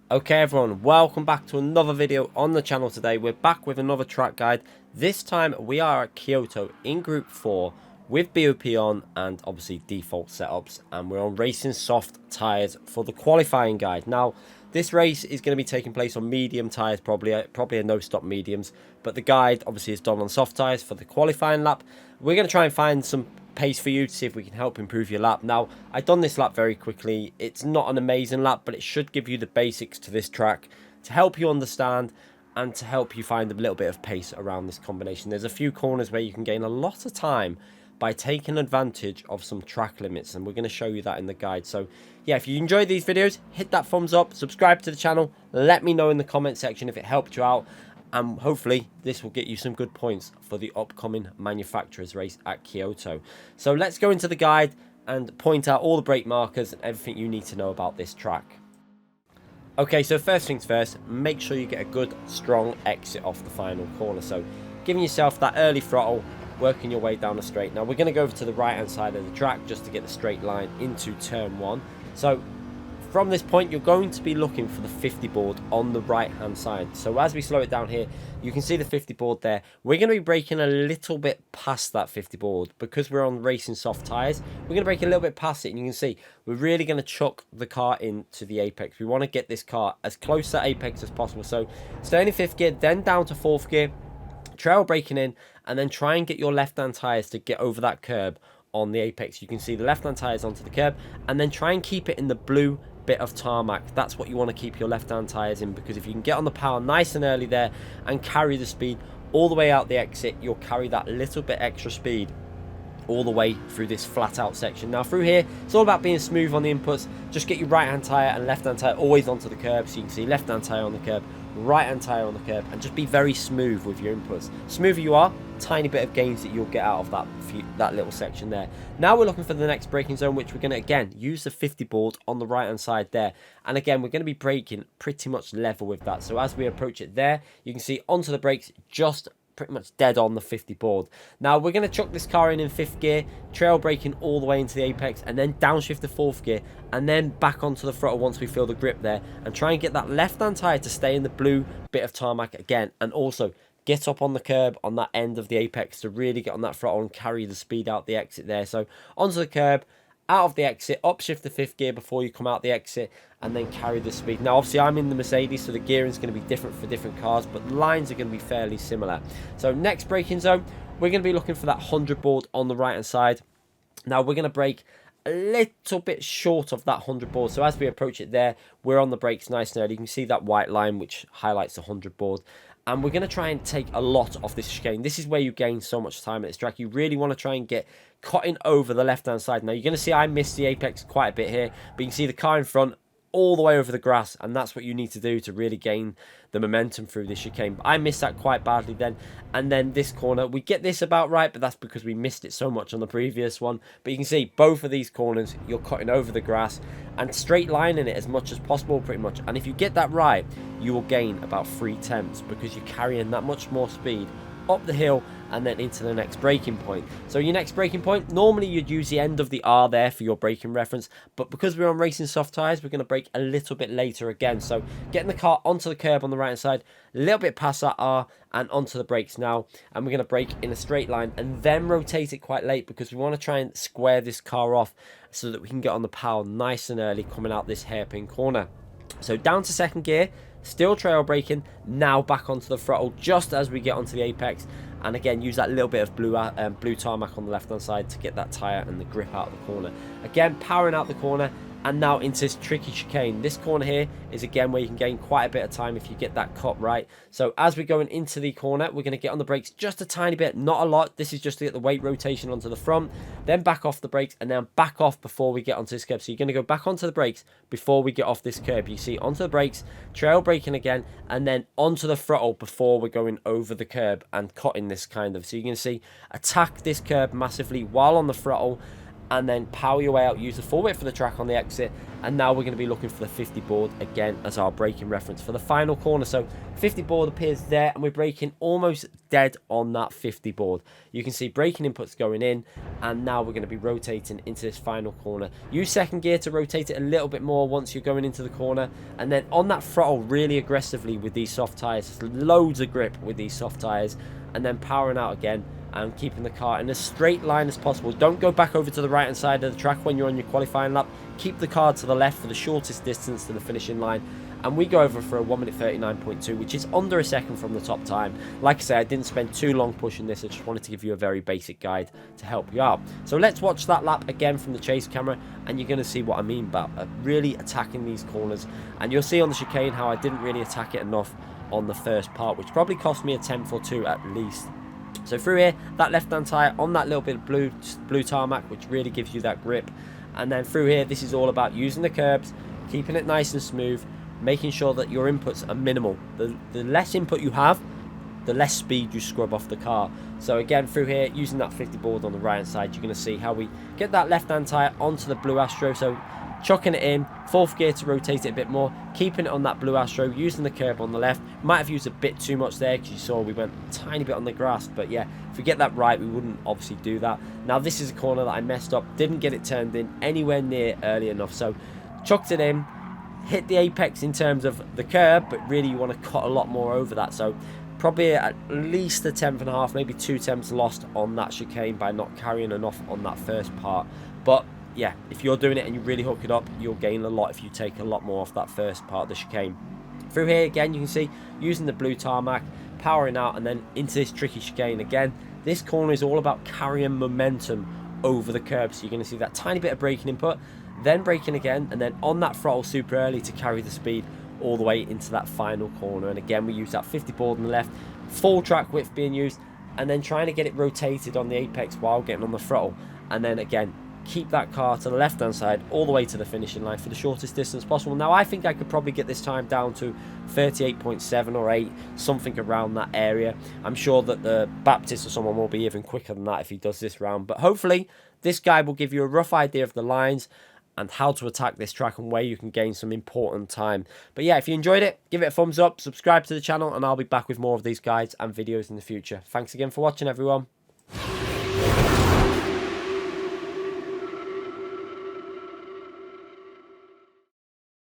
Okay everyone, welcome back to another video on the channel today. We're back with another track guide. This time we are at Kyoto in Group 4 with BOP on and obviously default setups, and we're on racing soft tyres for the qualifying guide. Now this race is going to be taking place on medium tyres, probably a no stop mediums, but the guide obviously is done on soft tyres for the qualifying lap. We're going to try and find some pace for you to see if we can help improve your lap. Now I've done this lap very quickly. It's not an amazing lap, but it should give you the basics to this track to help you understand and to help you find a little bit of pace around this combination. There's a few corners where you can gain a lot of time by taking advantage of some track limits, and we're going to show you that in the guide. So yeah, if you enjoy these videos, hit that thumbs up, subscribe to the channel, let me know in the comment section if it helped you out, and hopefully this will get you some good points for the upcoming manufacturers race at Kyoto. So let's go into the guide and point out all the brake markers and everything you need to know about this track. Okay, so first things first, make sure you get a good strong exit off the final corner. So giving yourself that early throttle, working your way down the straight. Now we're going to go over to the right hand side of the track just to get the straight line into turn 1. So from this point, you're going to be looking for the 50 board on the right hand side. So as we slow it down here, you can see the 50 board there. We're going to be braking a little bit past that 50 board because we're on racing soft tyres. We're going to brake a little bit past it, and you can see we're really going to chuck the car into the apex. We want to get this car as close to that apex as possible. So staying in 5th gear, then down to 4th gear, trail braking in, and then try and get your left hand tyres to get over that curb on the apex. You can see the left hand tyres onto the curb, and then try and keep it in the blue bit of tarmac. That's what you want to keep your left hand tyres in, because if you can get on the power nice and early there and carry the speed all the way out the exit, you'll carry that little bit extra speed all the way through this flat out section. Now through here, it's all about being smooth on the inputs. Just get your right hand tyre and left hand tyre always onto the curb, so you can see left hand tyre on the curb, right hand tyre on the curb, and just be very smooth with your inputs. Smoother you are, tiny bit of gains that you'll get out of that little section there. Now we're looking for the next braking zone, which we're going to again use the 50 board on the right hand side there, and again we're going to be braking pretty much level with that. So as we approach it there, you can see onto the brakes, just pretty much dead on the 50 board. Now we're going to chuck this car in 5th gear, trail braking all the way into the apex, and then downshift to 4th gear, and then back onto the throttle once we feel the grip there, and try and get that left hand tyre to stay in the blue bit of tarmac again, and also get up on the curb on that end of the apex to really get on that throttle and carry the speed out the exit there. So onto the curb, out of the exit, upshift to 5th gear before you come out the exit, and then carry the speed. Now obviously I'm in the Mercedes, so the gearing is going to be different for different cars, but the lines are going to be fairly similar. So next braking zone, we're going to be looking for that 100 board on the right hand side. Now we're going to brake a little bit short of that 100 board, so as we approach it there, we're on the brakes nice and early. You can see that white line which highlights the 100 board, and we're going to try and take a lot off this chicane. This is where you gain so much time at this track. You really want to try and get cutting over the left hand side. Now you're going to see I missed the apex quite a bit here, but you can see the car in front all the way over the grass, and that's what you need to do to really gain the momentum through this chicane. But I missed that quite badly then, and then this corner we get this about right, but that's because we missed it so much on the previous one. But you can see both of these corners you're cutting over the grass and straight lining it as much as possible pretty much, and if you get that right, you will gain about 3/10 because you're carrying that much more speed up the hill and then into the next braking point. So your next braking point, normally you'd use the end of the R there for your braking reference, but because we're on racing soft tyres, we're going to brake a little bit later again. So getting the car onto the curb on the right hand side, a little bit past that R, and onto the brakes now, and we're going to brake in a straight line and then rotate it quite late because we want to try and square this car off so that we can get on the power nice and early coming out this hairpin corner. So down to 2nd gear, still trail braking, now back onto the throttle just as we get onto the apex, and again use that little bit of blue tarmac on the left hand side to get that tyre and the grip out of the corner. Again powering out the corner, and now into this tricky chicane. This corner here is again where you can gain quite a bit of time if you get that cut right. So as we're going into the corner, we're going to get on the brakes just a tiny bit, not a lot. This is just to get the weight rotation onto the front, then back off the brakes, and then back off before we get onto this curb. So you're going to go back onto the brakes before we get off this curb. You see onto the brakes, trail braking again, and then onto the throttle before we're going over the curb and cutting this kind of. So you can see attack this curb massively while on the throttle, and then power your way out, use the full width for the track on the exit, and now we're going to be looking for the 50 board again as our braking reference for the final corner. So 50 board appears there, and we're braking almost dead on that 50 board. You can see braking inputs going in, and now we're going to be rotating into this final corner. Use second gear to rotate it a little bit more once you're going into the corner, and then on that throttle really aggressively with these soft tyres. Loads of grip with these soft tyres, and then powering out again and keeping the car in as straight line as possible. Don't go back over to the right hand side of the track when you're on your qualifying lap. Keep the car to the left for the shortest distance to the finishing line, and we go over for a 1:39.2, which is under a second from the top time. Like I said, I didn't spend too long pushing this. I just wanted to give you a very basic guide to help you out. So let's watch that lap again from the chase camera, and you're going to see what I mean about really attacking these corners. And you'll see on the chicane how I didn't really attack it enough on the first part, which probably cost me a tenth or two at least. So through here, that left-hand tyre on that little bit of blue tarmac, which really gives you that grip. And then through here, this is all about using the curbs, keeping it nice and smooth, making sure that your inputs are minimal. The less input you have, the less speed you scrub off the car. So again, through here, using that 50 board on the right-hand side, you're going to see how we get that left-hand tyre onto the blue Astro. So chucking it in, fourth gear to rotate it a bit more, keeping it on that blue Astro, using the curb on the left. Might have used a bit too much there because you saw we went a tiny bit on the grass, but yeah, if we get that right, we wouldn't obviously do that. Now this is a corner that I messed up, didn't get it turned in anywhere near early enough, so chucked it in, hit the apex in terms of the curb, but really you want to cut a lot more over that. So probably at least a tenth and a half, maybe 2 tenths lost on that chicane by not carrying enough on that first part. But yeah, if you're doing it and you really hook it up, you'll gain a lot if you take a lot more off that first part of the chicane. Through here again, you can see using the blue tarmac, powering out, and then into this tricky chicane again. This corner is all about carrying momentum over the curb, so you're going to see that tiny bit of braking input, then braking again, and then on that throttle super early to carry the speed all the way into that final corner. And again, we use that 50 board on the left, full track width being used, and then trying to get it rotated on the apex while getting on the throttle. And then again, keep that car to the left hand side all the way to the finishing line for the shortest distance possible. Now I think I could probably get this time down to 38.7 or 8, something around that area. I'm sure that the Baptist or someone will be even quicker than that if he does this round, but hopefully this guide will give you a rough idea of the lines and how to attack this track and where you can gain some important time. But yeah, if you enjoyed it, give it a thumbs up, subscribe to the channel, and I'll be back with more of these guides and videos in the future. Thanks again for watching, everyone.